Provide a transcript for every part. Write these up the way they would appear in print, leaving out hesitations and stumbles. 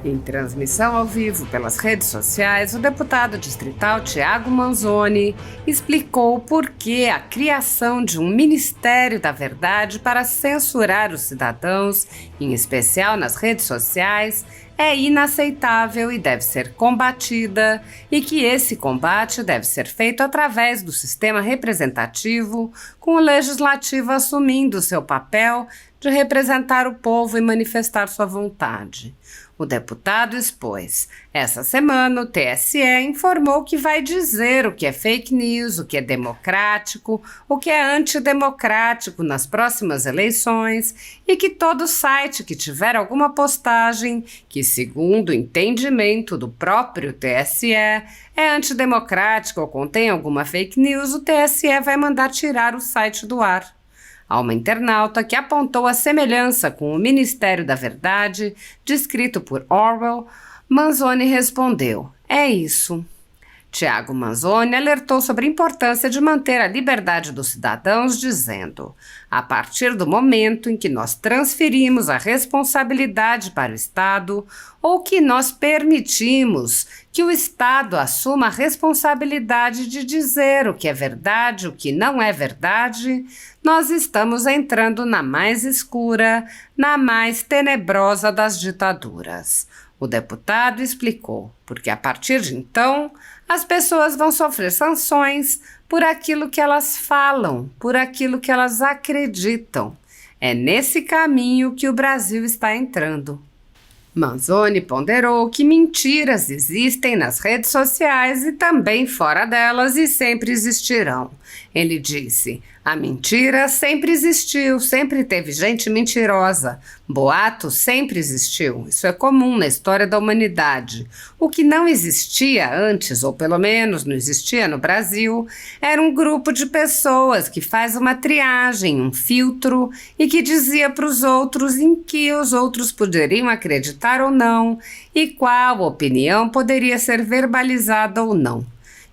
Em transmissão ao vivo pelas redes sociais, o deputado distrital Tiago Manzoni explicou por que a criação de um Ministério da Verdade para censurar os cidadãos, em especial nas redes sociais, é inaceitável e deve ser combatida, e que esse combate deve ser feito através do sistema representativo, com o legislativo assumindo seu papel de representar o povo e manifestar sua vontade. O deputado expôs. Essa semana, o TSE informou que vai dizer o que é fake news, o que é democrático, o que é antidemocrático nas próximas eleições e que todo site que tiver alguma postagem que, segundo o entendimento do próprio TSE, é antidemocrático ou contém alguma fake news, o TSE vai mandar tirar o site do ar. Há uma internauta que apontou a semelhança com o Ministério da Verdade, descrito por Orwell. Manzoni respondeu: é isso. Tiago Manzoni alertou sobre a importância de manter a liberdade dos cidadãos, dizendo: a partir do momento em que nós transferimos a responsabilidade para o Estado ou que nós permitimos que o Estado assuma a responsabilidade de dizer o que é verdade, o que não é verdade, nós estamos entrando na mais escura, na mais tenebrosa das ditaduras. O deputado explicou, porque a partir de então, as pessoas vão sofrer sanções por aquilo que elas falam, por aquilo que elas acreditam. É nesse caminho que o Brasil está entrando. Manzoni ponderou que mentiras existem nas redes sociais e também fora delas e sempre existirão. Ele disse: a mentira sempre existiu, sempre teve gente mentirosa. Boato sempre existiu, isso é comum na história da humanidade. O que não existia antes, ou pelo menos não existia no Brasil, era um grupo de pessoas que faz uma triagem, um filtro, e que dizia para os outros em que os outros poderiam acreditar ou não, e qual opinião poderia ser verbalizada ou não.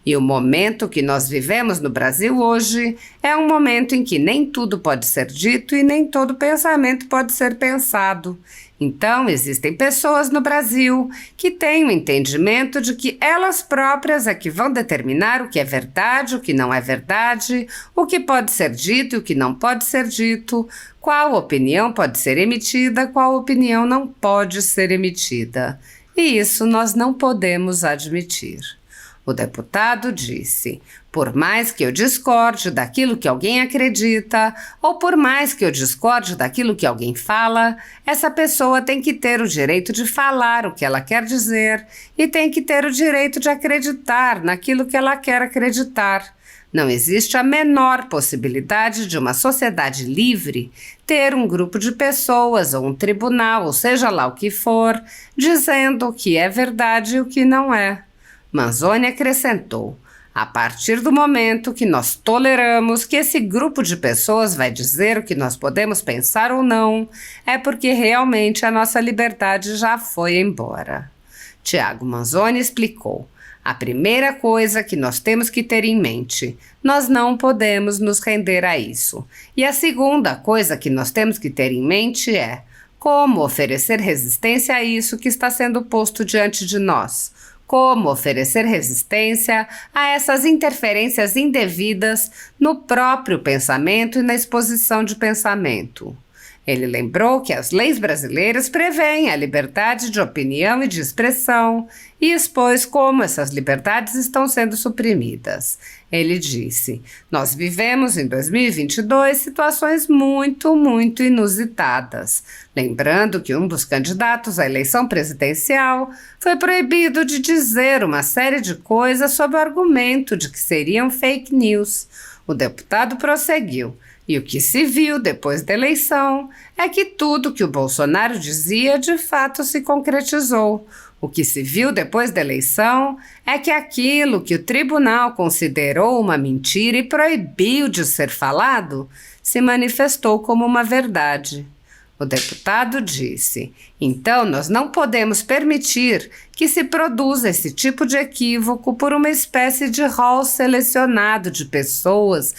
E o momento que nós vivemos no Brasil hoje é um momento em que nem tudo pode ser dito e nem todo pensamento pode ser pensado. Então, existem pessoas no Brasil que têm o entendimento de que elas próprias é que vão determinar o que é verdade, o que não é verdade, o que pode ser dito e o que não pode ser dito, qual opinião pode ser emitida, qual opinião não pode ser emitida. E isso nós não podemos admitir. O deputado disse: por mais que eu discorde daquilo que alguém acredita, ou por mais que eu discorde daquilo que alguém fala, essa pessoa tem que ter o direito de falar o que ela quer dizer e tem que ter o direito de acreditar naquilo que ela quer acreditar. Não existe a menor possibilidade de uma sociedade livre ter um grupo de pessoas ou um tribunal, ou seja lá o que for, dizendo o que é verdade e o que não é. Manzoni acrescentou: a partir do momento que nós toleramos que esse grupo de pessoas vai dizer o que nós podemos pensar ou não, é porque realmente a nossa liberdade já foi embora. Tiago Manzoni explicou: a primeira coisa que nós temos que ter em mente, nós não podemos nos render a isso. E a segunda coisa que nós temos que ter em mente é como oferecer resistência a isso que está sendo posto diante de nós. Como oferecer resistência a essas interferências indevidas no próprio pensamento e na exposição de pensamento. Ele lembrou que as leis brasileiras prevêem a liberdade de opinião e de expressão e expôs como essas liberdades estão sendo suprimidas. Ele disse: nós vivemos em 2022 situações muito inusitadas. Lembrando que um dos candidatos à eleição presidencial foi proibido de dizer uma série de coisas sob o argumento de que seriam fake news. O deputado prosseguiu: e o que se viu depois da eleição é que tudo que o Bolsonaro dizia de fato se concretizou. O que se viu depois da eleição é que aquilo que o tribunal considerou uma mentira e proibiu de ser falado se manifestou como uma verdade. O deputado disse: então nós não podemos permitir que se produza esse tipo de equívoco por uma espécie de rol selecionado de pessoas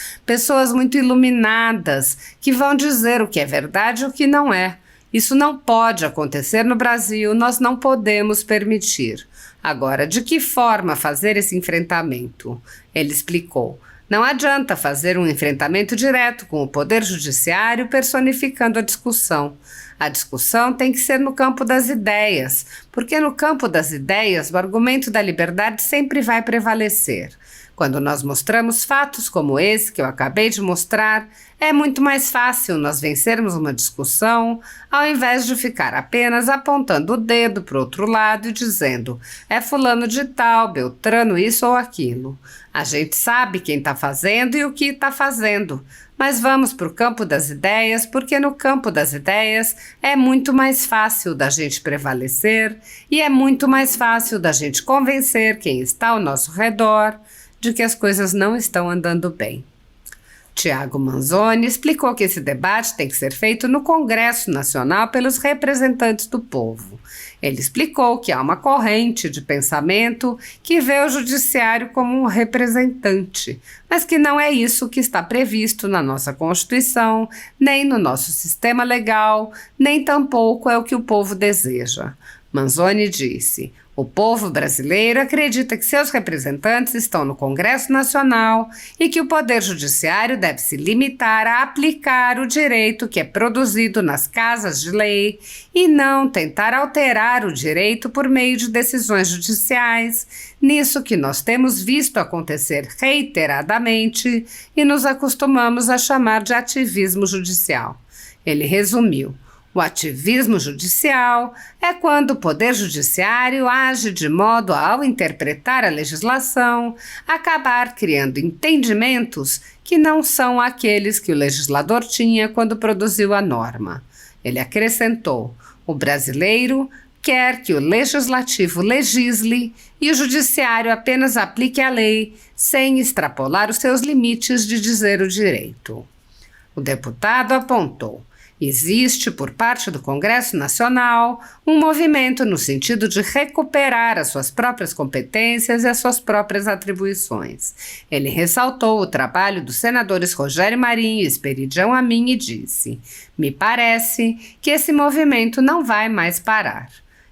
muito iluminadas, que vão dizer o que é verdade e o que não é. Isso não pode acontecer no Brasil, nós não podemos permitir. Agora, de que forma fazer esse enfrentamento? Ele explicou. Não adianta fazer um enfrentamento direto com o Poder Judiciário personificando a discussão. A discussão tem que ser no campo das ideias, porque no campo das ideias o argumento da liberdade sempre vai prevalecer. Quando nós mostramos fatos como esse que eu acabei de mostrar, é muito mais fácil nós vencermos uma discussão, ao invés de ficar apenas apontando o dedo para o outro lado e dizendo é fulano de tal, Beltrano isso ou aquilo. A gente sabe quem está fazendo e o que está fazendo, mas vamos para o campo das ideias, porque no campo das ideias é muito mais fácil da gente prevalecer e é muito mais fácil da gente convencer quem está ao nosso redor de que as coisas não estão andando bem. Tiago Manzoni explicou que esse debate tem que ser feito no Congresso Nacional pelos representantes do povo. Ele explicou que há uma corrente de pensamento que vê o judiciário como um representante, mas que não é isso que está previsto na nossa Constituição, nem no nosso sistema legal, nem tampouco é o que o povo deseja. Manzoni disse: o povo brasileiro acredita que seus representantes estão no Congresso Nacional e que o Poder Judiciário deve se limitar a aplicar o direito que é produzido nas casas de lei e não tentar alterar o direito por meio de decisões judiciais, nisso que nós temos visto acontecer reiteradamente e nos acostumamos a chamar de ativismo judicial. Ele resumiu. O ativismo judicial é quando o Poder Judiciário age de modo a, ao interpretar a legislação, acabar criando entendimentos que não são aqueles que o legislador tinha quando produziu a norma. Ele acrescentou: o brasileiro quer que o legislativo legisle e o judiciário apenas aplique a lei, sem extrapolar os seus limites de dizer o direito. O deputado apontou: existe, por parte do Congresso Nacional, um movimento no sentido de recuperar as suas próprias competências e as suas próprias atribuições. Ele ressaltou o trabalho dos senadores Rogério Marinho e Esperidião Amin e disse: me parece que esse movimento não vai mais parar.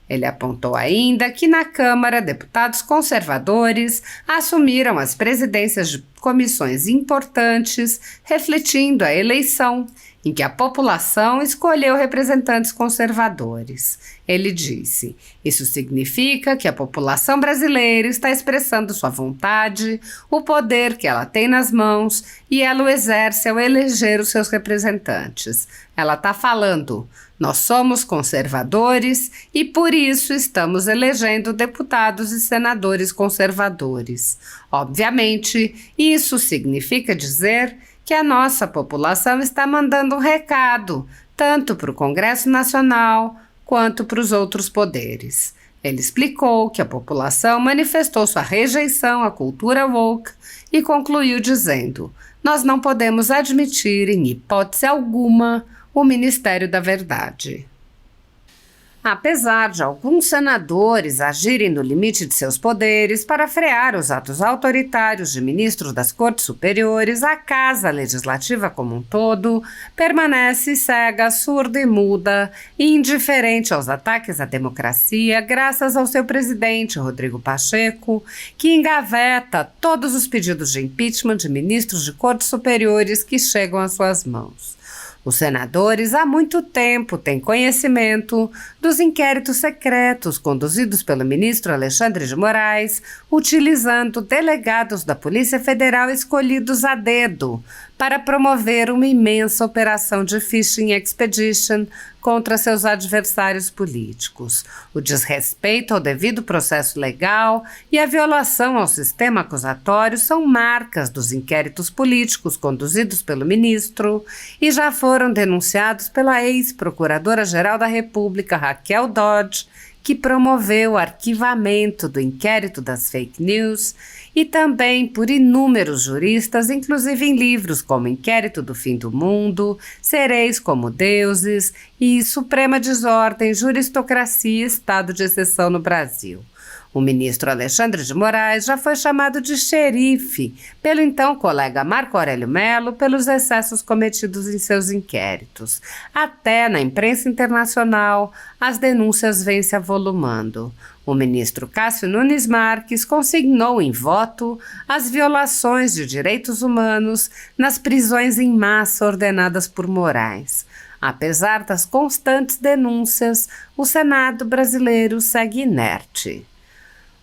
Ele apontou ainda que na Câmara, deputados conservadores assumiram as presidências de comissões importantes, refletindo a eleição em que a população escolheu representantes conservadores. Ele disse: isso significa que a população brasileira está expressando sua vontade, o poder que ela tem nas mãos e ela o exerce ao eleger os seus representantes. Ela está falando: nós somos conservadores e por isso estamos elegendo deputados e senadores conservadores. Obviamente, isso significa dizer que a nossa população está mandando um recado, tanto para o Congresso Nacional quanto para os outros poderes. Ele explicou que a população manifestou sua rejeição à cultura woke e concluiu dizendo: nós não podemos admitir, em hipótese alguma, o Ministério da Verdade. Apesar de alguns senadores agirem no limite de seus poderes para frear os atos autoritários de ministros das Cortes Superiores, a Casa Legislativa como um todo permanece cega, surda e muda, e indiferente aos ataques à democracia, graças ao seu presidente, Rodrigo Pacheco, que engaveta todos os pedidos de impeachment de ministros de Cortes Superiores que chegam às suas mãos. Os senadores há muito tempo têm conhecimento dos inquéritos secretos conduzidos pelo ministro Alexandre de Moraes, utilizando delegados da Polícia Federal escolhidos a dedo para promover uma imensa operação de phishing expedition contra seus adversários políticos. O desrespeito ao devido processo legal e a violação ao sistema acusatório são marcas dos inquéritos políticos conduzidos pelo ministro e já foram denunciados pela ex-procuradora-geral da República, Raquel Dodge, que promoveu o arquivamento do inquérito das fake news, e também por inúmeros juristas, inclusive em livros como Inquérito do Fim do Mundo, Sereis como Deuses e Suprema Desordem, Juristocracia e Estado de Exceção no Brasil. O ministro Alexandre de Moraes já foi chamado de xerife pelo então colega Marco Aurélio Mello pelos excessos cometidos em seus inquéritos. Até na imprensa internacional, as denúncias vêm se avolumando. O ministro Cássio Nunes Marques consignou em voto as violações de direitos humanos nas prisões em massa ordenadas por Moraes. Apesar das constantes denúncias, o Senado brasileiro segue inerte.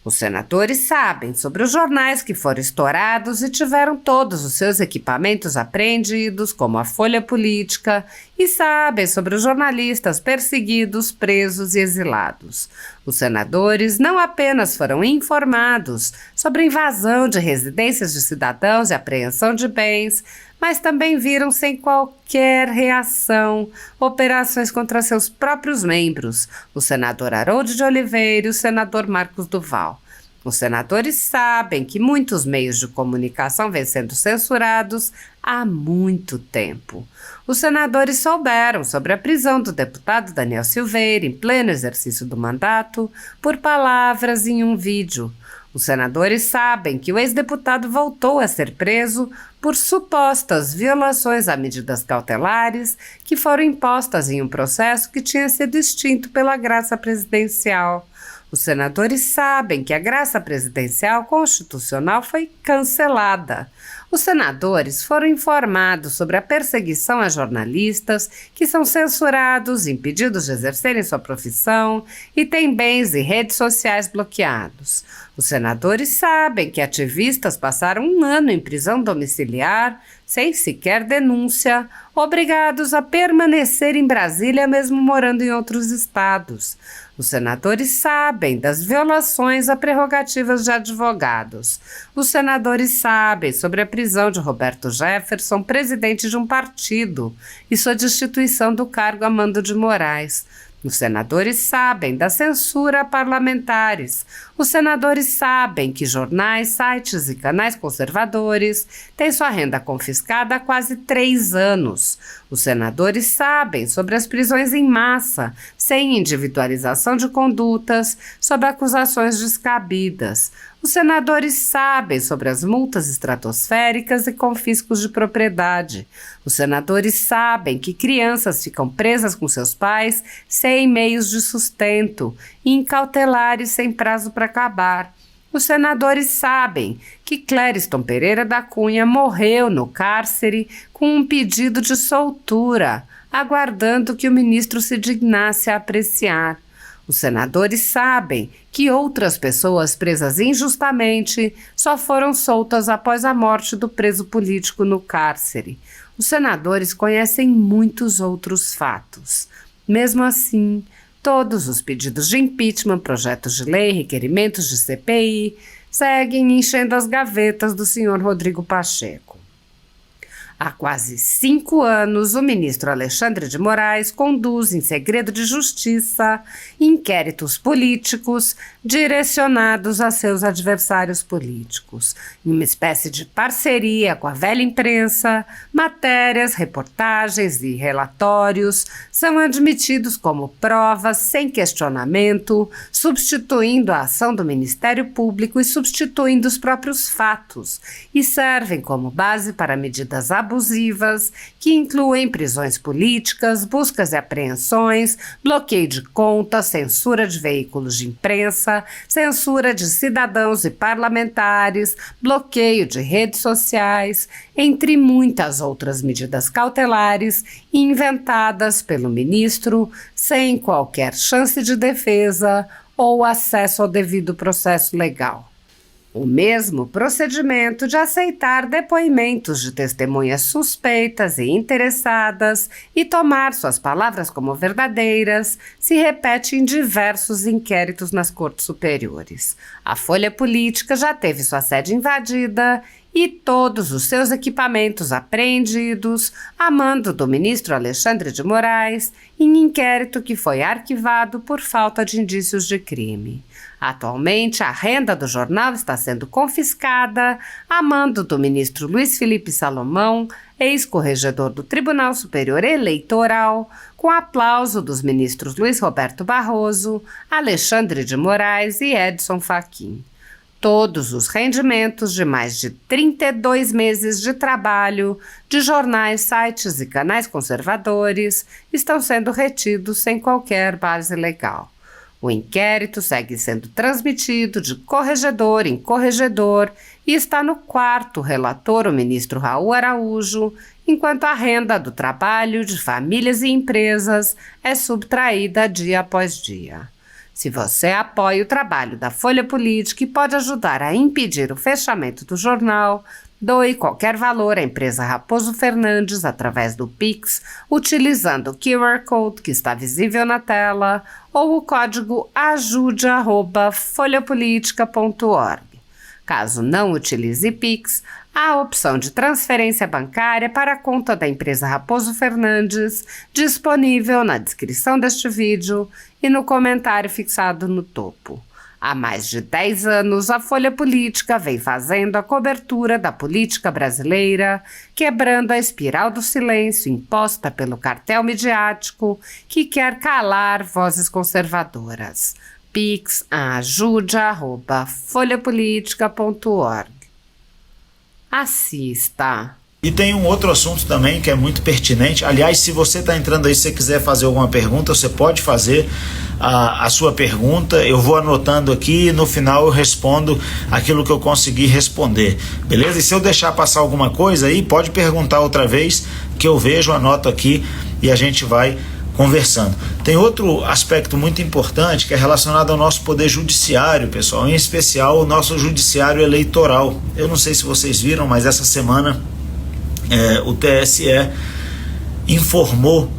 Os senadores sabem sobre os jornais que foram estourados e tiveram todos os seus equipamentos apreendidos, como a Folha Política, e sabem sobre os jornalistas perseguidos, presos e exilados. Os senadores não apenas foram informados sobre a invasão de residências de cidadãos e apreensão de bens, mas também viram sem qualquer reação operações contra seus próprios membros, o senador Harold de Oliveira e o senador Marcos Duval. Os senadores sabem que muitos meios de comunicação vêm sendo censurados há muito tempo. Os senadores souberam sobre a prisão do deputado Daniel Silveira em pleno exercício do mandato por palavras em um vídeo. Os senadores sabem que o ex-deputado voltou a ser preso por supostas violações a medidas cautelares que foram impostas em um processo que tinha sido extinto pela graça presidencial. Os senadores sabem que a graça presidencial constitucional foi cancelada. Os senadores foram informados sobre a perseguição a jornalistas que são censurados, impedidos de exercerem sua profissão e têm bens e redes sociais bloqueados. Os senadores sabem que ativistas passaram um ano em prisão domiciliar, sem sequer denúncia, obrigados a permanecer em Brasília mesmo morando em outros estados. Os senadores sabem das violações a prerrogativas de advogados. Os senadores sabem sobre a prisão de Roberto Jefferson, presidente de um partido, e sua destituição do cargo a mando de Moraes. Os senadores sabem da censura a parlamentares. Os senadores sabem que jornais, sites e canais conservadores têm sua renda confiscada há quase 3 anos. Os senadores sabem sobre as prisões em massa, sem individualização de condutas, sob acusações descabidas. Os senadores sabem sobre as multas estratosféricas e confiscos de propriedade. Os senadores sabem que crianças ficam presas com seus pais sem meios de sustento e em cautelares sem prazo para acabar. Os senadores sabem que Clériston Pereira da Cunha morreu no cárcere com um pedido de soltura, aguardando que o ministro se dignasse a apreciar. Os senadores sabem que outras pessoas presas injustamente só foram soltas após a morte do preso político no cárcere. Os senadores conhecem muitos outros fatos. Mesmo assim, todos os pedidos de impeachment, projetos de lei, requerimentos de CPI, seguem enchendo as gavetas do senhor Rodrigo Pacheco. Há quase 5 anos, o ministro Alexandre de Moraes conduz em segredo de justiça inquéritos políticos direcionados a seus adversários políticos. Em uma espécie de parceria com a velha imprensa, matérias, reportagens e relatórios são admitidos como provas sem questionamento, substituindo a ação do Ministério Público e substituindo os próprios fatos, e servem como base para medidas abusivas que incluem prisões políticas, buscas e apreensões, bloqueio de contas, censura de veículos de imprensa, censura de cidadãos e parlamentares, bloqueio de redes sociais, entre muitas outras medidas cautelares inventadas pelo ministro sem qualquer chance de defesa ou acesso ao devido processo legal. O mesmo procedimento de aceitar depoimentos de testemunhas suspeitas e interessadas e tomar suas palavras como verdadeiras se repete em diversos inquéritos nas cortes superiores. A Folha Política já teve sua sede invadida e todos os seus equipamentos apreendidos a mando do ministro Alexandre de Moraes em inquérito que foi arquivado por falta de indícios de crime. Atualmente, a renda do jornal está sendo confiscada a mando do ministro Luiz Felipe Salomão ex-corregedor do Tribunal Superior Eleitoral, com aplauso dos ministros Luiz Roberto Barroso, Alexandre de Moraes e Edson Fachin. Todos os rendimentos de mais de 32 meses de trabalho de jornais, sites e canais conservadores estão sendo retidos sem qualquer base legal. O inquérito segue sendo transmitido de corregedor em corregedor e está no quarto relator, o ministro Raul Araújo, enquanto a renda do trabalho de famílias e empresas é subtraída dia após dia. Se você apoia o trabalho da Folha Política e pode ajudar a impedir o fechamento do jornal, doe qualquer valor à empresa Raposo Fernandes através do Pix, utilizando o QR Code que está visível na tela ou o código ajude@folhapolitica.org. Caso não utilize Pix, há a opção de transferência bancária para a conta da empresa Raposo Fernandes, disponível na descrição deste vídeo e no comentário fixado no topo. Há mais de 10 anos, a Folha Política vem fazendo a cobertura da política brasileira, quebrando a espiral do silêncio imposta pelo cartel midiático que quer calar vozes conservadoras. Pix ajude@folhapolitica.org. Assista. E tem um outro assunto também que é muito pertinente. Aliás, se você está entrando aí, se você quiser fazer alguma pergunta, você pode fazer a sua pergunta. Eu vou anotando aqui e no final eu respondo aquilo que eu conseguir responder. Beleza? E se eu deixar passar alguma coisa aí, pode perguntar outra vez que eu vejo, anoto aqui e a gente vai conversando. Tem outro aspecto muito importante que é relacionado ao nosso poder judiciário, pessoal, em especial o nosso judiciário eleitoral. Eu não sei se vocês viram, mas essa semana o TSE informou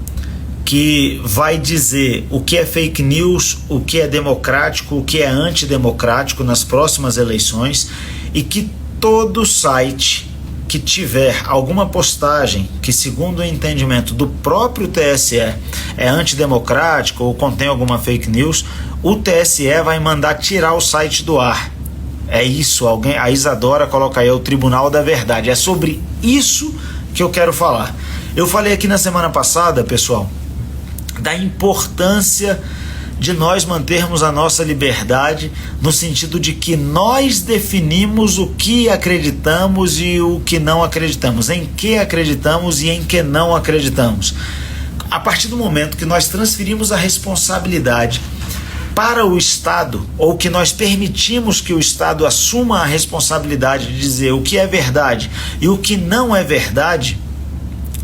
que vai dizer o que é fake news, o que é democrático, o que é antidemocrático nas próximas eleições, e que todo site que tiver alguma postagem que, segundo o entendimento do próprio TSE, é antidemocrático ou contém alguma fake news, o TSE vai mandar tirar o site do ar. É isso, a Isadora coloca aí, o Tribunal da Verdade. É sobre isso que eu quero falar. Eu falei aqui na semana passada, pessoal, da importância de nós mantermos a nossa liberdade, no sentido de que nós definimos o que acreditamos e o que não acreditamos, em que acreditamos e em que não acreditamos. A partir do momento que nós transferimos a responsabilidade para o Estado, ou que nós permitimos que o Estado assuma a responsabilidade de dizer o que é verdade e o que não é verdade,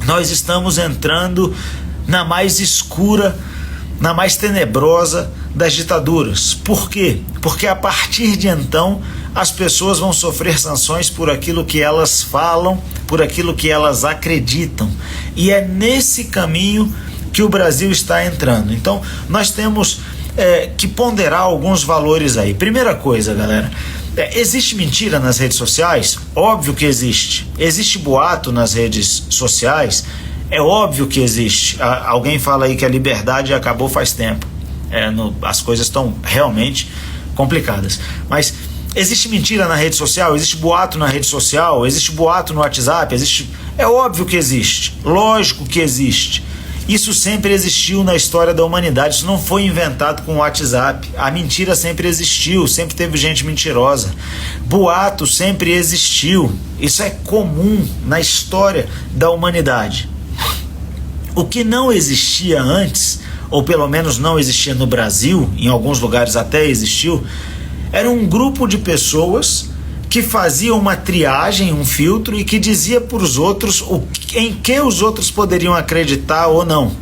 nós estamos entrando na mais escura, na mais tenebrosa das ditaduras. Por quê? Porque a partir de então as pessoas vão sofrer sanções por aquilo que elas falam, por aquilo que elas acreditam. E é nesse caminho que o Brasil está entrando. Então nós temos que ponderar alguns valores aí. Primeira coisa, galera, existe mentira nas redes sociais? Óbvio que existe. Existe boato nas redes sociais? É óbvio que existe. Alguém fala aí que a liberdade acabou faz tempo. As coisas estão realmente complicadas. Mas existe mentira na rede social? Existe boato na rede social? Existe boato no WhatsApp? É óbvio que existe. Lógico que existe. Isso sempre existiu na história da humanidade. Isso não foi inventado com o WhatsApp. A mentira sempre existiu, sempre teve gente mentirosa. Boato sempre existiu. Isso é comum na história da humanidade. O que não existia antes, ou pelo menos não existia no Brasil, em alguns lugares até existiu, era um grupo de pessoas que fazia uma triagem, um filtro, e que dizia para os outros em que os outros poderiam acreditar ou não,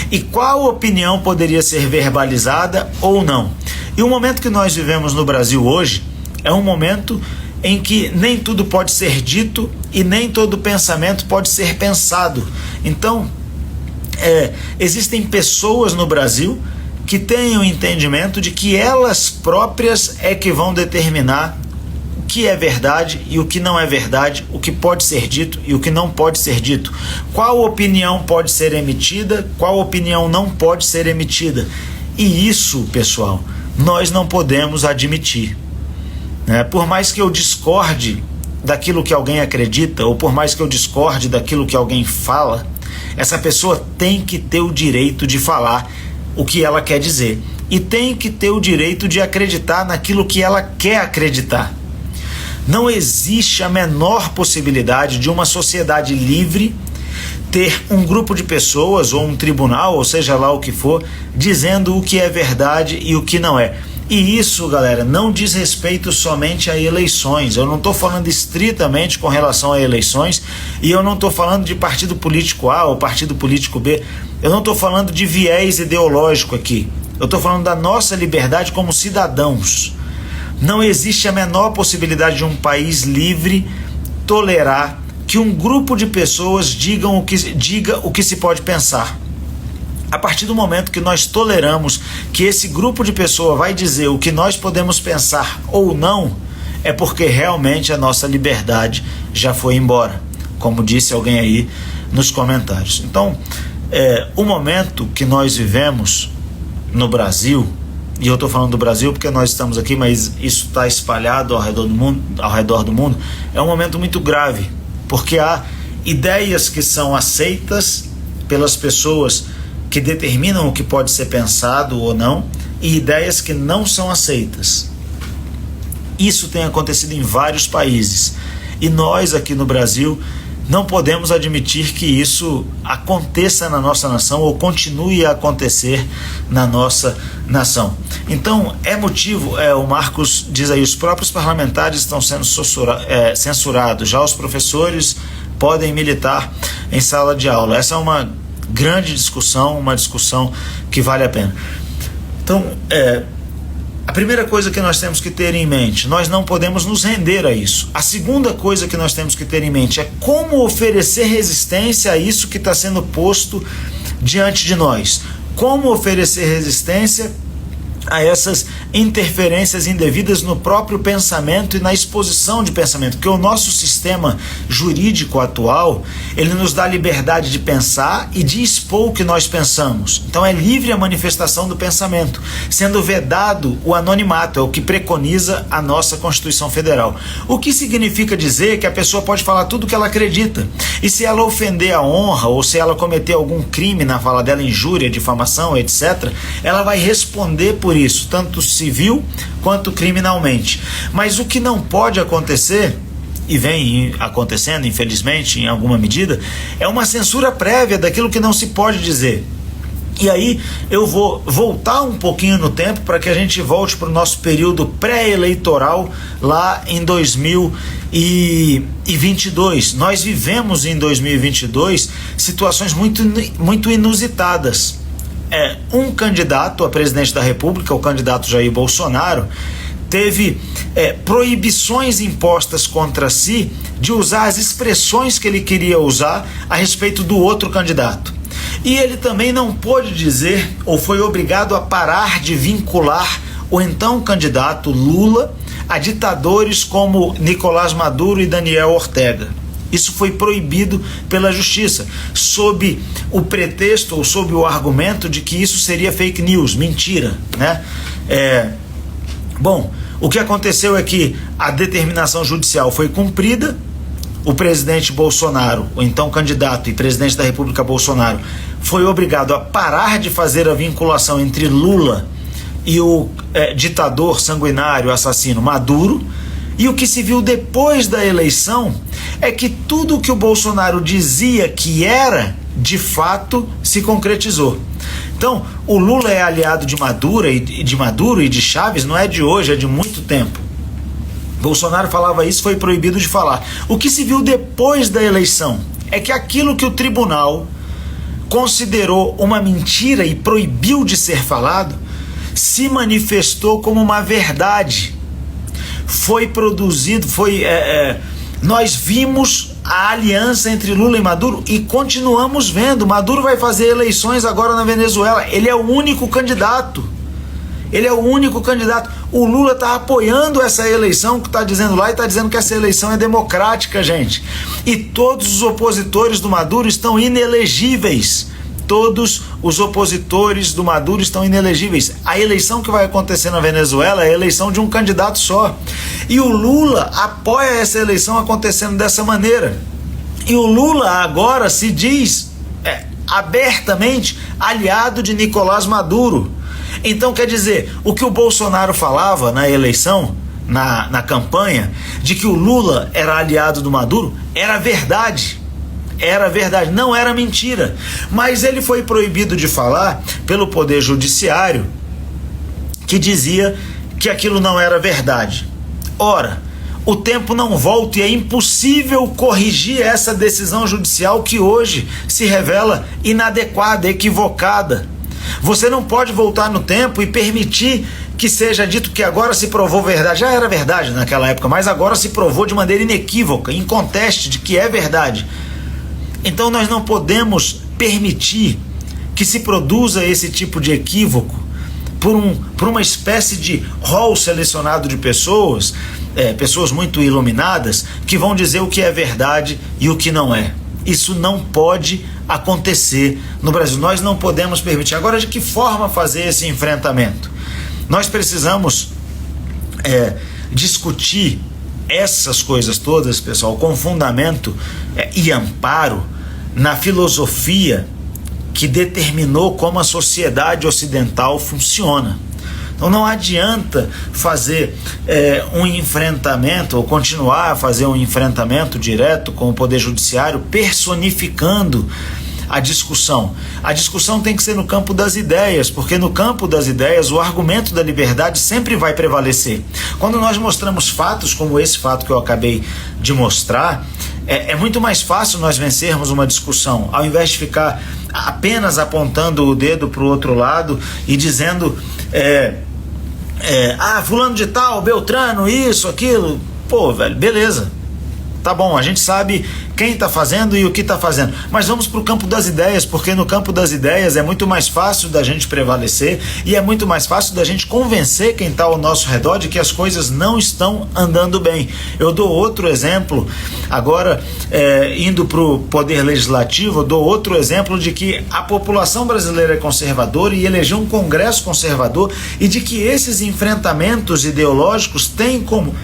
e qual opinião poderia ser verbalizada ou não. E o momento que nós vivemos no Brasil hoje é um momento em que nem tudo pode ser dito e nem todo pensamento pode ser pensado. Então, existem pessoas no Brasil que têm o entendimento de que elas próprias é que vão determinar o que é verdade e o que não é verdade, o que pode ser dito e o que não pode ser dito, qual opinião pode ser emitida, qual opinião não pode ser emitida. E isso, pessoal, nós não podemos admitir, né? Por mais que eu discorde daquilo que alguém acredita, ou por mais que eu discorde daquilo que alguém fala, essa pessoa tem que ter o direito de falar o que ela quer dizer. E tem que ter o direito de acreditar naquilo que ela quer acreditar. Não existe a menor possibilidade de uma sociedade livre ter um grupo de pessoas ou um tribunal, ou seja lá o que for, dizendo o que é verdade e o que não é. E isso, galera, não diz respeito somente a eleições. Eu não estou falando estritamente com relação a eleições, e eu não estou falando de partido político A ou partido político B. Eu não estou falando de viés ideológico aqui. Eu estou falando da nossa liberdade como cidadãos. Não existe a menor possibilidade de um país livre tolerar que um grupo de pessoas diga o que se pode pensar. A partir do momento que nós toleramos que esse grupo de pessoas vai dizer o que nós podemos pensar ou não, é porque realmente a nossa liberdade já foi embora, como disse alguém aí nos comentários. Então, o momento que nós vivemos no Brasil, e eu estou falando do Brasil porque nós estamos aqui, mas isso está espalhado ao redor do mundo, é um momento muito grave, porque há ideias que são aceitas pelas pessoas que determinam o que pode ser pensado ou não, e ideias que não são aceitas. Isso tem acontecido em vários países, e nós aqui no Brasil não podemos admitir que isso aconteça na nossa nação ou continue a acontecer na nossa nação. Então, o Marcos diz aí, os próprios parlamentares estão sendo censurados, já os professores podem militar em sala de aula. Essa é uma grande discussão, uma discussão que vale a pena. Então, a primeira coisa que nós temos que ter em mente, nós não podemos nos render a isso. A segunda coisa que nós temos que ter em mente é como oferecer resistência a isso que está sendo posto diante de nós. Como oferecer resistência a essas interferências indevidas no próprio pensamento e na exposição de pensamento, porque o nosso sistema jurídico atual, ele nos dá liberdade de pensar e de expor o que nós pensamos. Então é livre a manifestação do pensamento, sendo vedado o anonimato, é o que preconiza a nossa Constituição Federal. O que significa dizer que a pessoa pode falar tudo o que ela acredita, e se ela ofender a honra, ou se ela cometer algum crime na fala dela, injúria, difamação, etc., ela vai responder por isso, tanto civil quanto criminalmente. Mas o que não pode acontecer, e vem acontecendo infelizmente em alguma medida, é uma censura prévia daquilo que não se pode dizer. E aí eu vou voltar um pouquinho no tempo para que a gente volte para o nosso período pré-eleitoral lá em 2022. Nós vivemos em 2022 situações muito inusitadas. Um candidato a presidente da República, o candidato Jair Bolsonaro, teve proibições impostas contra si de usar as expressões que ele queria usar a respeito do outro candidato. E ele também não pôde dizer, ou foi obrigado a parar de vincular o então candidato Lula a ditadores como Nicolás Maduro e Daniel Ortega. Isso foi proibido pela justiça, sob o pretexto ou sob o argumento de que isso seria fake news, mentira, né? Bom, o que aconteceu é que a determinação judicial foi cumprida, o presidente Bolsonaro, o então candidato e presidente da República Bolsonaro, foi obrigado a parar de fazer a vinculação entre Lula e o ditador sanguinário, assassino Maduro. E o que se viu depois da eleição é que tudo o que o Bolsonaro dizia que era, de fato, se concretizou. Então, o Lula é aliado de Maduro e de Chaves, não é de hoje, é de muito tempo. Bolsonaro falava isso, foi proibido de falar. O que se viu depois da eleição é que aquilo que o tribunal considerou uma mentira e proibiu de ser falado, se manifestou como uma verdade. Foi produzido, nós vimos a aliança entre Lula e Maduro e continuamos vendo. Maduro vai fazer eleições agora na Venezuela, ele é o único candidato. O Lula está apoiando essa eleição que está dizendo lá e está dizendo que essa eleição é democrática, gente. E todos os opositores do Maduro estão inelegíveis. todos os opositores do Maduro estão inelegíveis. A eleição que vai acontecer na Venezuela é a eleição de um candidato só. E o Lula apoia essa eleição acontecendo dessa maneira. E o Lula agora se diz abertamente aliado de Nicolás Maduro. Então, quer dizer, o que o Bolsonaro falava na eleição, na campanha, de que o Lula era aliado do Maduro, era verdade. Era verdade, não era mentira. Mas ele foi proibido de falar pelo Poder Judiciário, que dizia que aquilo não era verdade. Ora, o tempo não volta e é impossível corrigir essa decisão judicial que hoje se revela inadequada, equivocada. Você não pode voltar no tempo e permitir que seja dito que agora se provou verdade. Já era verdade naquela época, mas agora se provou de maneira inequívoca, inconteste de que é verdade. Então nós não podemos permitir que se produza esse tipo de equívoco por uma espécie de rol selecionado de pessoas, pessoas muito iluminadas, que vão dizer o que é verdade e o que não é. Isso não pode acontecer no Brasil. Nós não podemos permitir. Agora, de que forma fazer esse enfrentamento? Nós precisamos discutir essas coisas todas, pessoal, com fundamento e amparo na filosofia que determinou como a sociedade ocidental funciona. Então não adianta fazer um enfrentamento, ou continuar a fazer um enfrentamento direto com o Poder Judiciário, personificando a discussão. A discussão tem que ser no campo das ideias, porque no campo das ideias o argumento da liberdade sempre vai prevalecer. Quando nós mostramos fatos como esse fato que eu acabei de mostrar, é muito mais fácil nós vencermos uma discussão, ao invés de ficar apenas apontando o dedo para o outro lado e dizendo fulano de tal, Beltrano, isso, aquilo. Pô, velho, beleza. Tá bom, a gente sabe quem está fazendo e o que está fazendo, mas vamos para o campo das ideias, porque no campo das ideias é muito mais fácil da gente prevalecer e é muito mais fácil da gente convencer quem está ao nosso redor de que as coisas não estão andando bem. Eu dou outro exemplo, agora indo para o Poder Legislativo, eu dou outro exemplo de que a população brasileira é conservadora e elegeu um Congresso conservador, e de que esses enfrentamentos ideológicos têm como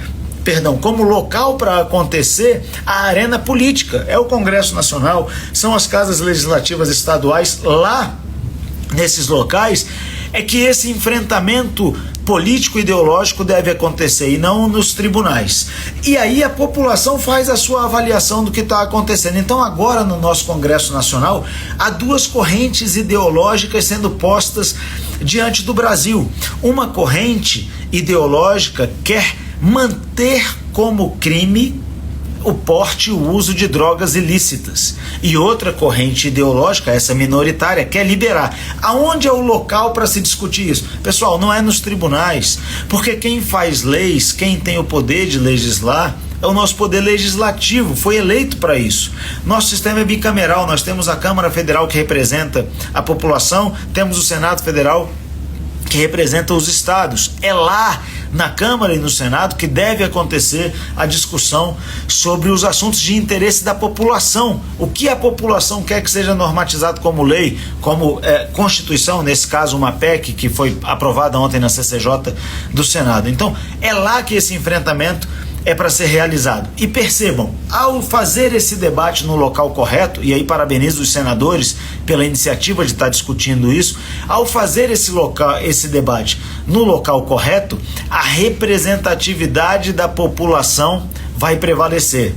local para acontecer a arena política. É o Congresso Nacional, são as casas legislativas estaduais. Lá nesses locais é que esse enfrentamento político ideológico deve acontecer, e não nos tribunais. E aí a população faz a sua avaliação do que está acontecendo. Então agora no nosso Congresso Nacional há duas correntes ideológicas sendo postas diante do Brasil. Uma corrente ideológica quer manter como crime o porte e o uso de drogas ilícitas, e outra corrente ideológica, essa minoritária, quer liberar. Aonde é o local para se discutir isso? Pessoal, não é nos tribunais, porque quem faz leis, quem tem o poder de legislar, é o nosso poder legislativo, foi eleito para isso. Nosso sistema é bicameral, nós temos a Câmara Federal que representa a população, temos o Senado Federal que representa os estados. É lá na Câmara e no Senado que deve acontecer a discussão sobre os assuntos de interesse da população. O que a população quer que seja normatizado como lei, como Constituição, nesse caso uma PEC que foi aprovada ontem na CCJ do Senado. Então é lá que esse enfrentamento é para ser realizado. E percebam, ao fazer esse debate no local correto, e aí parabenizo os senadores pela iniciativa de estar discutindo isso, ao fazer esse debate no local correto, a representatividade da população vai prevalecer.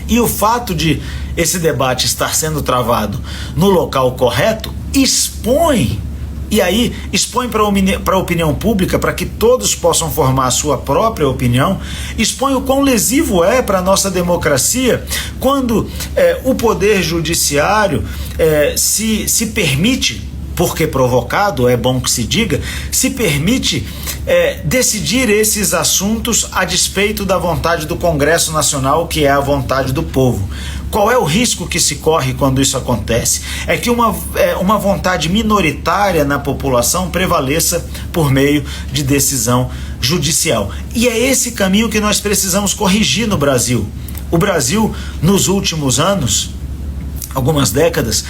E o fato de esse debate estar sendo travado no local correto expõe para a opinião pública, para que todos possam formar a sua própria opinião, expõe o quão lesivo é para a nossa democracia quando o Poder Judiciário se permite, porque provocado, é bom que se diga, se permite decidir esses assuntos a despeito da vontade do Congresso Nacional, que é a vontade do povo. Qual é o risco que se corre quando isso acontece? É que uma vontade minoritária na população prevaleça por meio de decisão judicial. E é esse caminho que nós precisamos corrigir no Brasil. O Brasil, nos últimos anos, algumas décadas,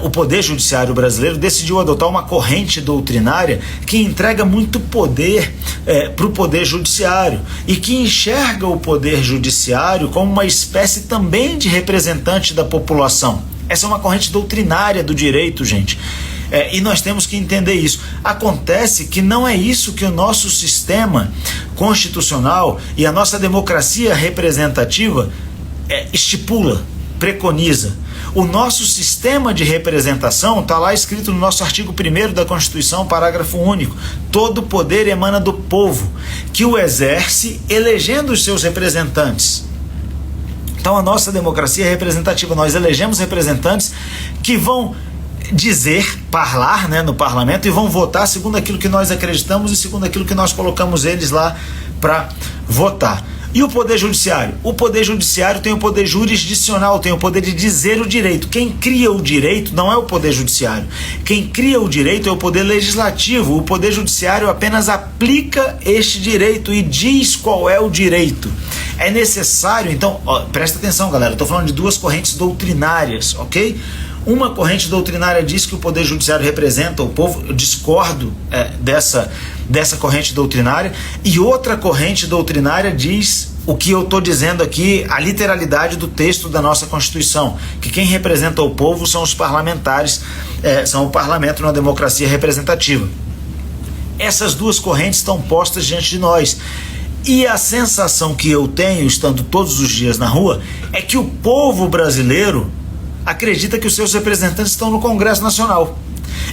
o Poder Judiciário brasileiro decidiu adotar uma corrente doutrinária que entrega muito poder para o Poder Judiciário e que enxerga o Poder Judiciário como uma espécie também de representante da população. Essa é uma corrente doutrinária do direito, gente. E nós temos que entender isso. Acontece que não é isso que o nosso sistema constitucional e a nossa democracia representativa estipula, preconiza. O nosso sistema de representação está lá escrito no nosso artigo 1º da Constituição, parágrafo único. Todo poder emana do povo, que o exerce elegendo os seus representantes. Então a nossa democracia é representativa. Nós elegemos representantes que vão falar no parlamento e vão votar segundo aquilo que nós acreditamos e segundo aquilo que nós colocamos eles lá para votar. E o Poder Judiciário? O Poder Judiciário tem o poder jurisdicional, tem o poder de dizer o direito. Quem cria o direito não é o Poder Judiciário. Quem cria o direito é o Poder Legislativo. O Poder Judiciário apenas aplica este direito e diz qual é o direito. É necessário, então, presta atenção, galera, estou falando de duas correntes doutrinárias, ok? Uma corrente doutrinária diz que o Poder Judiciário representa o povo, eu discordo dessa corrente doutrinária, e outra corrente doutrinária diz o que eu estou dizendo aqui, a literalidade do texto da nossa Constituição, que quem representa o povo são os parlamentares, são o parlamento numa democracia representativa. Essas duas correntes estão postas diante de nós. E a sensação que eu tenho, estando todos os dias na rua, é que o povo brasileiro acredita que os seus representantes estão no Congresso Nacional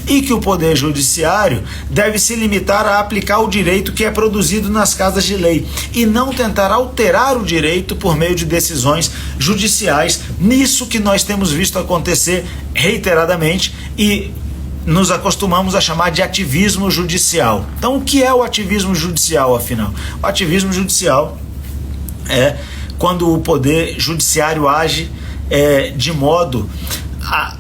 e que o Poder Judiciário deve se limitar a aplicar o direito que é produzido nas casas de lei e não tentar alterar o direito por meio de decisões judiciais, nisso que nós temos visto acontecer reiteradamente e nos acostumamos a chamar de ativismo judicial. Então, o que é o ativismo judicial, afinal? O ativismo judicial é quando o Poder Judiciário age de modo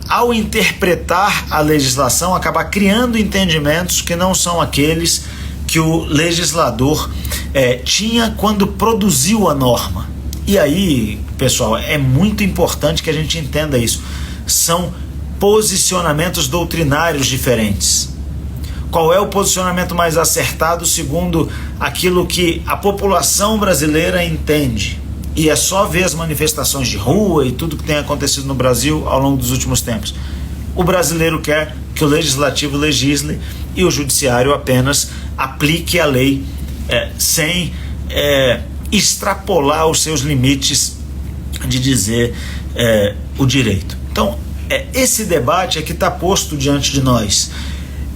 ao interpretar a legislação, acabar criando entendimentos que não são aqueles que o legislador tinha quando produziu a norma. E aí, pessoal, é muito importante que a gente entenda isso. São posicionamentos doutrinários diferentes. Qual é o posicionamento mais acertado segundo aquilo que a população brasileira entende? E é só ver as manifestações de rua e tudo que tem acontecido no Brasil ao longo dos últimos tempos. O brasileiro quer que o legislativo legisle e o judiciário apenas aplique a lei sem extrapolar os seus limites de dizer o direito. Então, esse debate é que está posto diante de nós.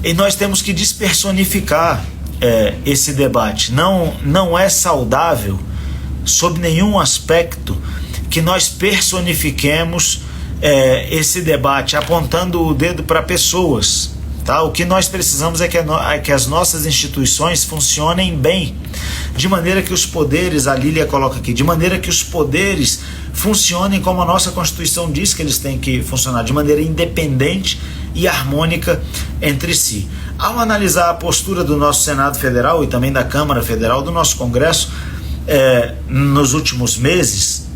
E nós temos que despersonificar esse debate. Não é saudável, sob nenhum aspecto, que nós personifiquemos esse debate apontando o dedo para pessoas, tá? O que nós precisamos é que as nossas instituições funcionem bem, de maneira que os poderes, a Lília coloca aqui, de maneira que os poderes funcionem como a nossa Constituição diz que eles têm que funcionar, de maneira independente e harmônica entre si. Ao analisar a postura do nosso Senado Federal e também da Câmara Federal, do nosso Congresso, nos últimos meses,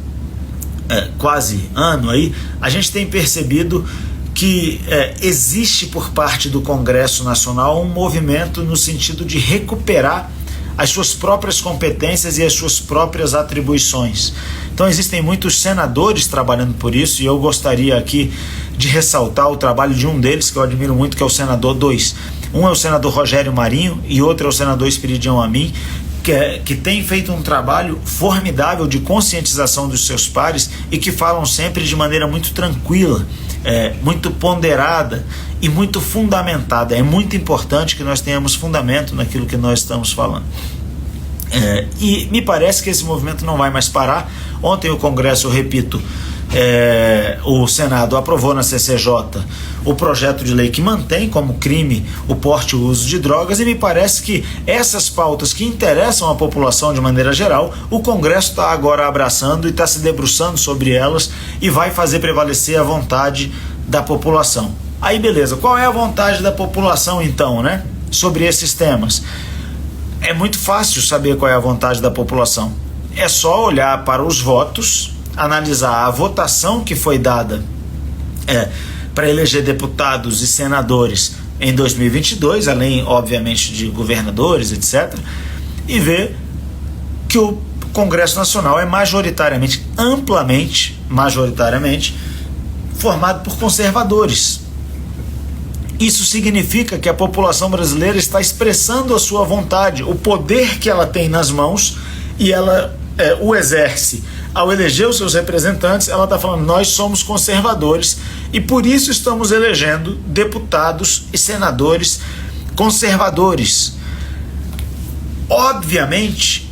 quase ano aí, a gente tem percebido que existe por parte do Congresso Nacional um movimento no sentido de recuperar as suas próprias competências e as suas próprias atribuições. Então existem muitos senadores trabalhando por isso, e eu gostaria aqui de ressaltar o trabalho de um deles que eu admiro muito, que é o senador 2. Um é o senador Rogério Marinho e outro é o senador Espiridião Amin, que tem feito um trabalho formidável de conscientização dos seus pares e que falam sempre de maneira muito tranquila, muito ponderada e muito fundamentada. É muito importante que nós tenhamos fundamento naquilo que nós estamos falando. E me parece que esse movimento não vai mais parar. Ontem o Congresso, eu repito, o Senado aprovou na CCJ o projeto de lei que mantém como crime o porte e o uso de drogas, e me parece que essas pautas que interessam a população de maneira geral, o Congresso está agora abraçando e está se debruçando sobre elas e vai fazer prevalecer a vontade da população. Aí beleza, qual é a vontade da população então, né, sobre esses temas? É muito fácil saber qual é a vontade da população. É só olhar para os votos analisar a votação que foi dada para eleger deputados e senadores em 2022, além, obviamente, de governadores, etc., e ver que o Congresso Nacional é majoritariamente, amplamente, formado por conservadores. Isso significa que a população brasileira está expressando a sua vontade, o poder que ela tem nas mãos, e ela o exerce ao eleger os seus representantes. Ela está falando: nós somos conservadores e por isso estamos elegendo deputados e senadores conservadores. Obviamente,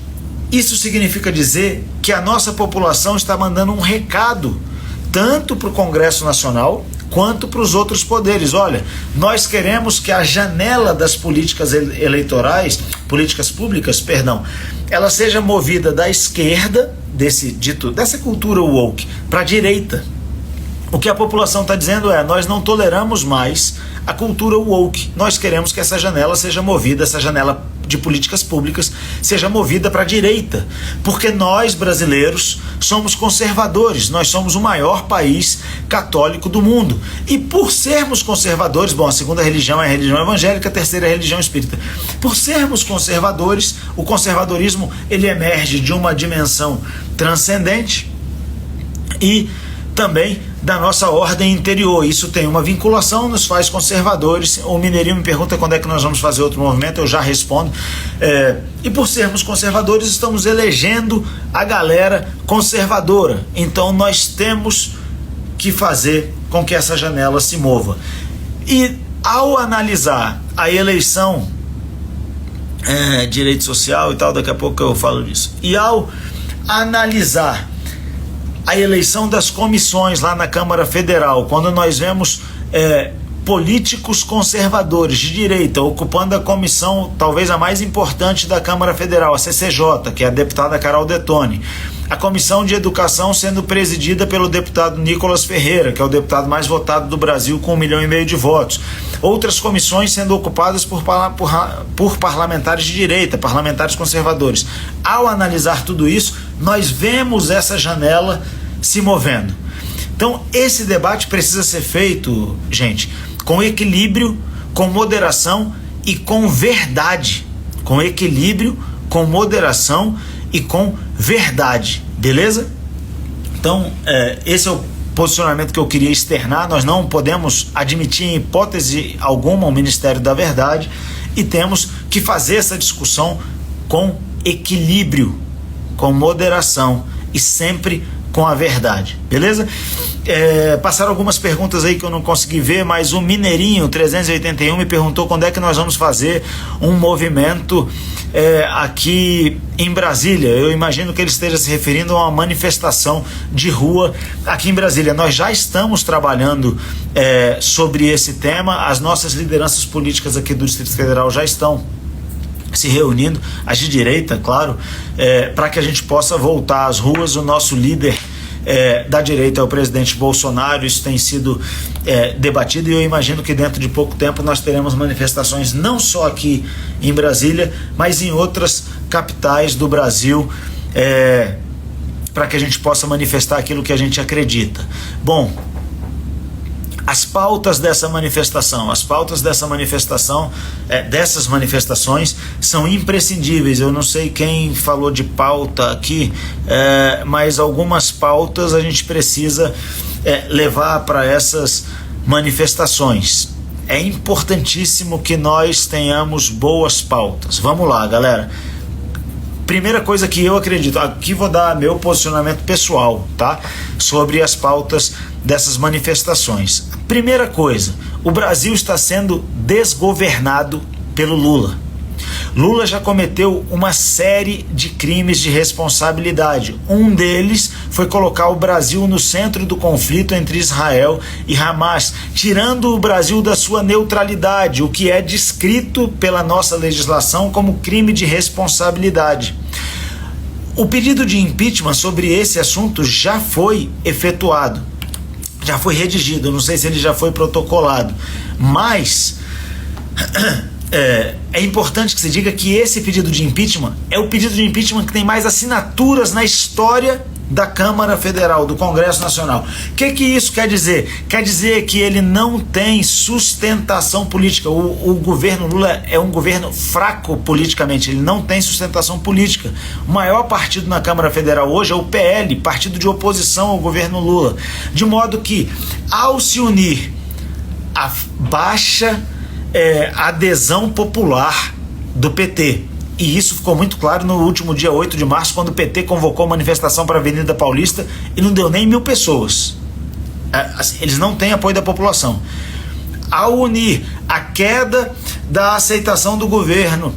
isso significa dizer que a nossa população está mandando um recado tanto para o Congresso Nacional quanto para os outros poderes. Olha, nós queremos que a janela das políticas eleitorais, políticas públicas, ela seja movida da esquerda, dessa cultura woke, para a direita. O que a população está dizendo é: nós não toleramos mais a cultura woke, nós queremos que essa janela seja movida, essa janela de políticas públicas seja movida para a direita, porque nós brasileiros somos conservadores, nós somos o maior país católico do mundo, e por sermos conservadores, a segunda religião é a religião evangélica, a terceira é a religião espírita, por sermos conservadores, o conservadorismo ele emerge de uma dimensão transcendente e também da nossa ordem interior. Isso tem uma vinculação, nos faz conservadores. O Mineirinho me pergunta quando é que nós vamos fazer outro movimento, eu já respondo. E por sermos conservadores, estamos elegendo a galera conservadora. Então nós temos que fazer com que essa janela se mova. E ao analisar a eleição, direito social e tal, daqui a pouco eu falo disso, e ao analisar a eleição das comissões lá na Câmara Federal, quando nós vemos políticos conservadores de direita ocupando a comissão talvez a mais importante da Câmara Federal, a CCJ, que é a deputada Carol Detoni, a Comissão de Educação sendo presidida pelo deputado Nicolas Ferreira, que é o deputado mais votado do Brasil com 1,5 milhão de votos, outras comissões sendo ocupadas por parlamentares de direita, parlamentares conservadores. Ao analisar tudo isso, nós vemos essa janela se movendo. Então esse debate precisa ser feito, gente, com equilíbrio, com moderação e com verdade. Com equilíbrio, com moderação e com verdade, beleza? Então esse é o posicionamento que eu queria externar. Nós não podemos admitir em hipótese alguma o Ministério da Verdade e temos que fazer essa discussão com equilíbrio, com moderação e sempre com a verdade, beleza? Passaram algumas perguntas aí que eu não consegui ver, mas o Mineirinho 381 me perguntou quando é que nós vamos fazer um movimento aqui em Brasília. Eu imagino que ele esteja se referindo a uma manifestação de rua aqui em Brasília. Nós já estamos trabalhando sobre esse tema, as nossas lideranças políticas aqui do Distrito Federal já estão se reunindo, as de direita, claro, para que a gente possa voltar às ruas. O nosso líder da direita é o presidente Bolsonaro. Isso tem sido debatido e eu imagino que dentro de pouco tempo nós teremos manifestações não só aqui em Brasília, mas em outras capitais do Brasil, para que a gente possa manifestar aquilo que a gente acredita. Bom, as pautas dessa manifestação, dessas manifestações são imprescindíveis. Eu não sei quem falou de pauta aqui, mas algumas pautas a gente precisa levar para essas manifestações. É importantíssimo que nós tenhamos boas pautas. Vamos lá, galera. Primeira coisa que eu acredito, aqui vou dar meu posicionamento pessoal, tá? Sobre as pautas dessas manifestações. Primeira coisa, o Brasil está sendo desgovernado pelo Lula. Lula já cometeu uma série de crimes de responsabilidade. Um deles foi colocar o Brasil no centro do conflito entre Israel e Hamas, tirando o Brasil da sua neutralidade, o que é descrito pela nossa legislação como crime de responsabilidade. O pedido de impeachment sobre esse assunto já foi efetuado, já foi redigido, não sei se ele já foi protocolado, mas é importante que se diga que esse pedido de impeachment é o pedido de impeachment que tem mais assinaturas na história da Câmara Federal, do Congresso Nacional. O que isso quer dizer? Quer dizer que ele não tem sustentação política. O governo Lula é um governo fraco politicamente, ele não tem sustentação política. O maior partido na Câmara Federal hoje é o PL, partido de oposição ao governo Lula. De modo que, ao se unir a baixa adesão popular do PT, e isso ficou muito claro no último dia 8 de março, quando o PT convocou manifestação para a Avenida Paulista e não deu nem 1.000 pessoas. Eles não têm apoio da população. Ao unir a queda da aceitação do governo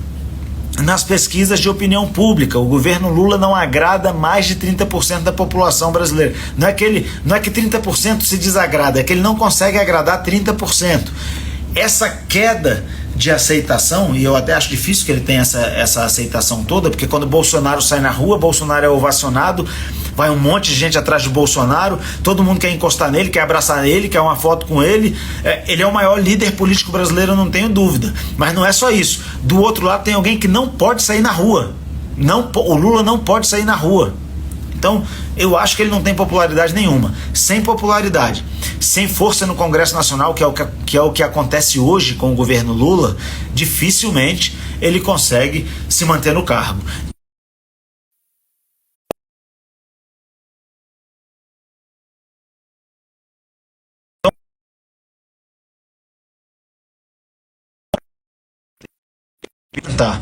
nas pesquisas de opinião pública, o governo Lula não agrada mais de 30% da população brasileira. Não é que 30% se desagrada, é que ele não consegue agradar 30%. Essa queda de aceitação, e eu até acho difícil que ele tenha essa aceitação toda, porque quando Bolsonaro sai na rua, Bolsonaro é ovacionado, vai um monte de gente atrás de Bolsonaro, todo mundo quer encostar nele, quer abraçar ele, quer uma foto com ele. Ele é o maior líder político brasileiro, eu não tenho dúvida. Mas não é só isso. Do outro lado tem alguém que não pode sair na rua. O Lula não pode sair na rua. Então, eu acho que ele não tem popularidade nenhuma. Sem popularidade, sem força no Congresso Nacional, que é o que acontece hoje com o governo Lula, dificilmente ele consegue se manter no cargo. Tá.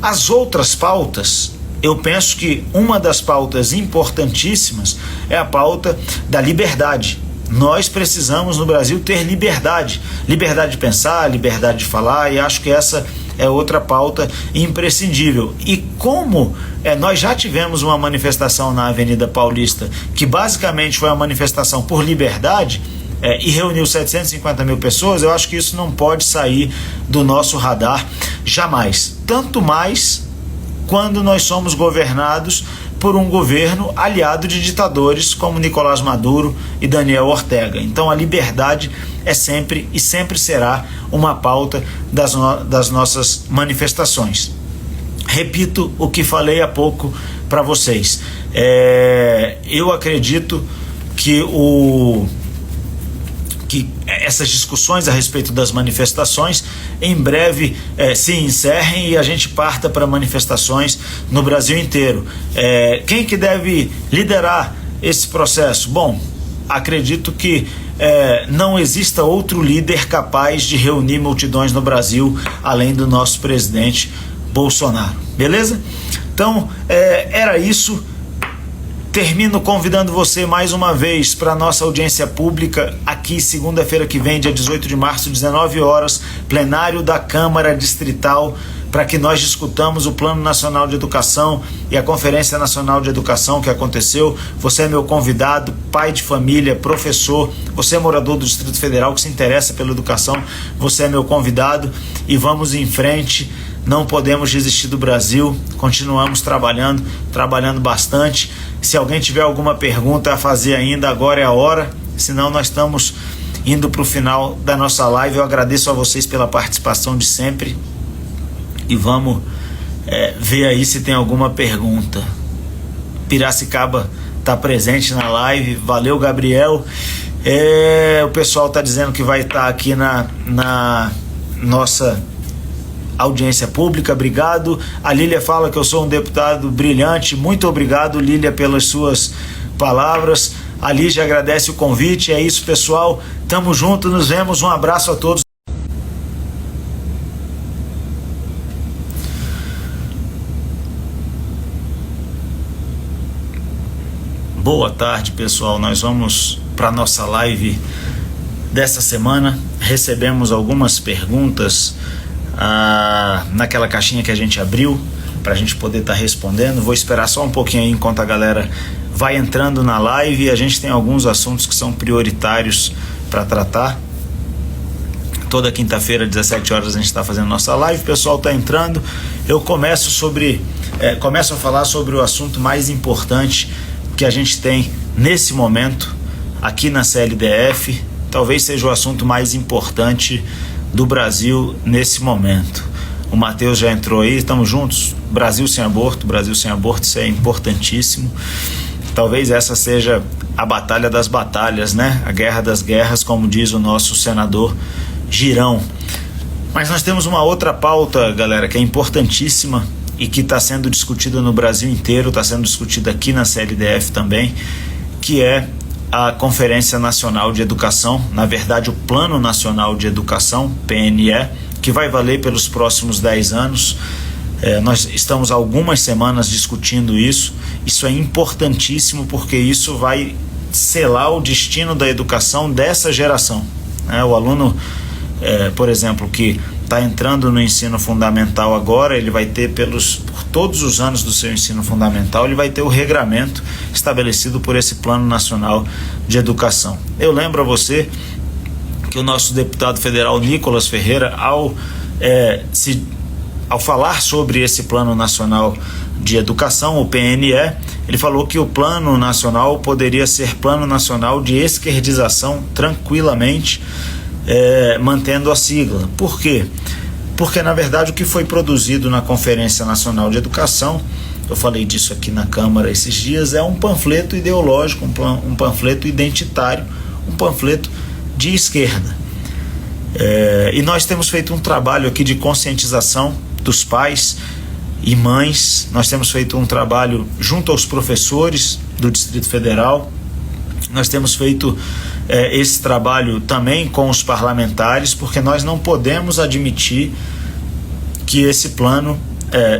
As outras pautas, eu penso que uma das pautas importantíssimas é a pauta da liberdade. Nós precisamos no Brasil ter liberdade de pensar, liberdade de falar, e acho que essa é outra pauta imprescindível. E como nós já tivemos uma manifestação na Avenida Paulista, que basicamente foi uma manifestação por liberdade, e reuniu 750.000 pessoas, eu acho que isso não pode sair do nosso radar jamais. Tanto mais quando nós somos governados por um governo aliado de ditadores como Nicolás Maduro e Daniel Ortega. Então a liberdade é sempre e sempre será uma pauta das nossas manifestações. Repito o que falei há pouco para vocês. Eu acredito que essas discussões a respeito das manifestações em breve se encerrem e a gente parta para manifestações no Brasil inteiro. Quem que deve liderar esse processo? Bom, acredito que não exista outro líder capaz de reunir multidões no Brasil além do nosso presidente Bolsonaro. Beleza? Então, era isso. Termino convidando você mais uma vez para a nossa audiência pública aqui segunda-feira que vem, dia 18 de março, 19 horas, plenário da Câmara Distrital, para que nós discutamos o Plano Nacional de Educação e a Conferência Nacional de Educação que aconteceu. Você é meu convidado, pai de família, professor, você é morador do Distrito Federal que se interessa pela educação, você é meu convidado e vamos em frente. Não podemos desistir do Brasil, continuamos trabalhando bastante. Se alguém tiver alguma pergunta a fazer ainda, agora é a hora, senão nós estamos indo para o final da nossa live. Eu agradeço a vocês pela participação de sempre e vamos ver aí se tem alguma pergunta. Piracicaba está presente na live, valeu Gabriel. O pessoal está dizendo que vai estar aqui na nossa audiência pública, obrigado. A Lília fala que eu sou um deputado brilhante, muito obrigado Lília pelas suas palavras. A Lígia agradece o convite, é isso pessoal, tamo junto, nos vemos, um abraço a todos. Boa tarde pessoal, nós vamos para nossa live dessa semana. Recebemos algumas perguntas naquela caixinha que a gente abriu para a gente poder estar respondendo. Vou esperar só um pouquinho aí enquanto a galera vai entrando na live. A gente tem alguns assuntos que são prioritários para tratar. Toda quinta-feira, 17 horas, a gente está fazendo nossa live. O pessoal está entrando. Eu começo a falar sobre o assunto mais importante que a gente tem nesse momento aqui na CLDF. Talvez seja o assunto mais importante do Brasil nesse momento. O Matheus já entrou aí, estamos juntos. Brasil sem aborto, isso é importantíssimo. talvez essa seja a batalha das batalhas, né? A guerra das guerras, como diz o nosso senador Girão. Mas nós temos uma outra pauta, galera, que é importantíssima e que está sendo discutida no Brasil inteiro, está sendo discutida aqui na CLDF também, que é a Conferência Nacional de Educação, na verdade o Plano Nacional de Educação, PNE, que vai valer pelos próximos 10 anos. Nós estamos há algumas semanas discutindo isso. Isso é importantíssimo porque isso vai selar o destino da educação dessa geração. O aluno, por exemplo, que está entrando no ensino fundamental agora, ele vai ter por todos os anos do seu ensino fundamental, ele vai ter o regramento estabelecido por esse Plano Nacional de Educação. Eu lembro a você que o nosso deputado federal Nicolas Ferreira, ao falar sobre esse Plano Nacional de Educação, o PNE, ele falou que o Plano Nacional poderia ser Plano Nacional de Esquerdização tranquilamente, mantendo a sigla. Por quê? Porque, na verdade, o que foi produzido na Conferência Nacional de Educação, eu falei disso aqui na Câmara esses dias, é um panfleto ideológico, um panfleto identitário, um panfleto de esquerda. E nós temos feito um trabalho aqui de conscientização dos pais e mães, nós temos feito um trabalho junto aos professores do Distrito Federal, nós temos feito esse trabalho também com os parlamentares, porque nós não podemos admitir que esse plano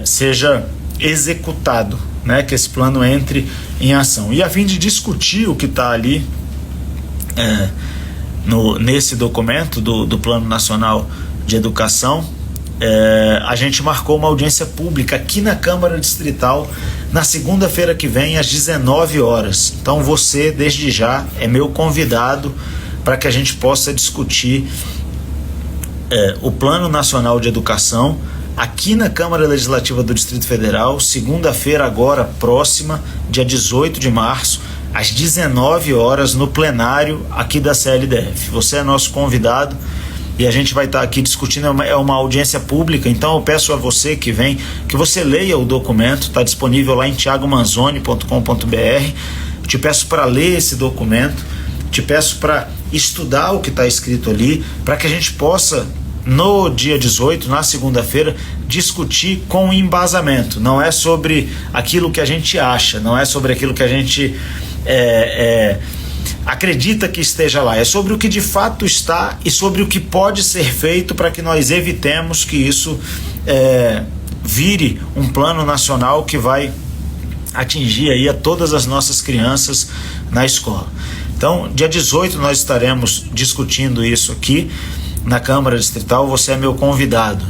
seja executado, né? Que esse plano entre em ação. E a fim de discutir o que está ali nesse documento do Plano Nacional de Educação, a gente marcou uma audiência pública aqui na Câmara Distrital na segunda-feira que vem às 19 horas. Então você, desde já, é meu convidado para que a gente possa discutir o Plano Nacional de Educação aqui na Câmara Legislativa do Distrito Federal, segunda-feira agora próxima, dia 18 de março, às 19 horas no plenário aqui da CLDF. Você é nosso convidado e a gente vai estar aqui discutindo, é uma audiência pública, então eu peço a você que vem, que você leia o documento, está disponível lá em thiagomanzoni.com.br, te peço para ler esse documento, te peço para estudar o que está escrito ali, para que a gente possa, no dia 18, na segunda-feira, discutir com embasamento. Não é sobre aquilo que a gente acha, não é sobre aquilo que a gente acredita que esteja lá, é sobre o que de fato está e sobre o que pode ser feito para que nós evitemos que isso vire um plano nacional que vai atingir aí a todas as nossas crianças na escola. Então, dia 18 nós estaremos discutindo isso aqui na Câmara Distrital, você é meu convidado.